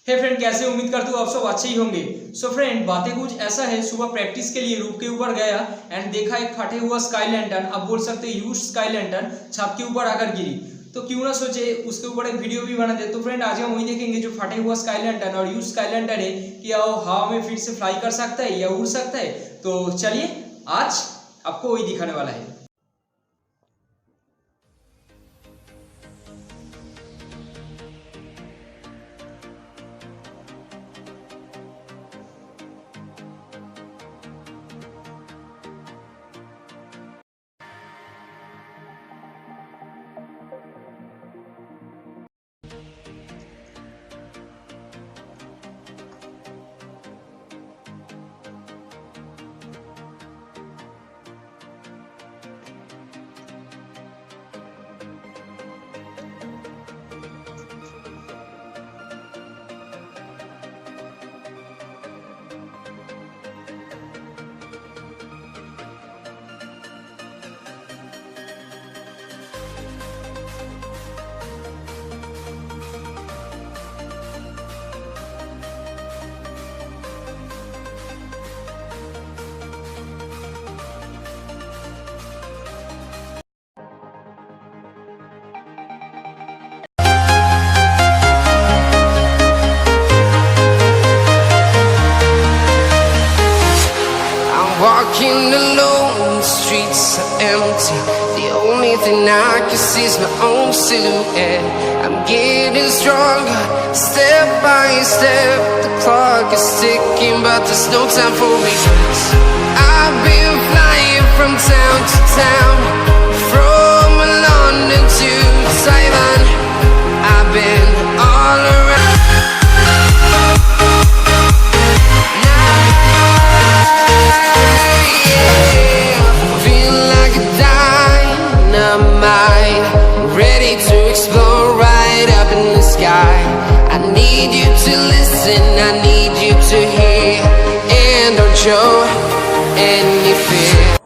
हे friend, कैसे उम्मीद करता हूँ आप सब अच्छे ही होंगे। सो फ्रेंड, बातें कुछ ऐसा है, सुबह प्रैक्टिस के लिए रूफ के ऊपर गया एंड देखा एक फटे हुआ स्काई लैंटर्न, आप बोल सकते हैं यूज स्काई लैंटर्न, छत के ऊपर आकर गिरी। तो क्यों ना सोचे उसके ऊपर एक वीडियो भी बना दे। तो फ्रेंड, आज हम वही देखेंगे जो फटे हुआ स्काई लैंटर्न और यूज स्काई लैंटर्न है, क्या वो हवा में फिर से फ्लाई कर सकता है या उड़ सकता है। तो चलिए आज आपको वही दिखाने वाला है। Walking alone, the streets are empty. The only thing I can see is my own silhouette. I'm getting stronger, step by step. The clock is ticking, but there's no time for me. I've been flying from town to town, from London to Taiwan. I've been all around. Ready to explore right up in the sky. I need you to listen, I need you to hear, and don't show any fear.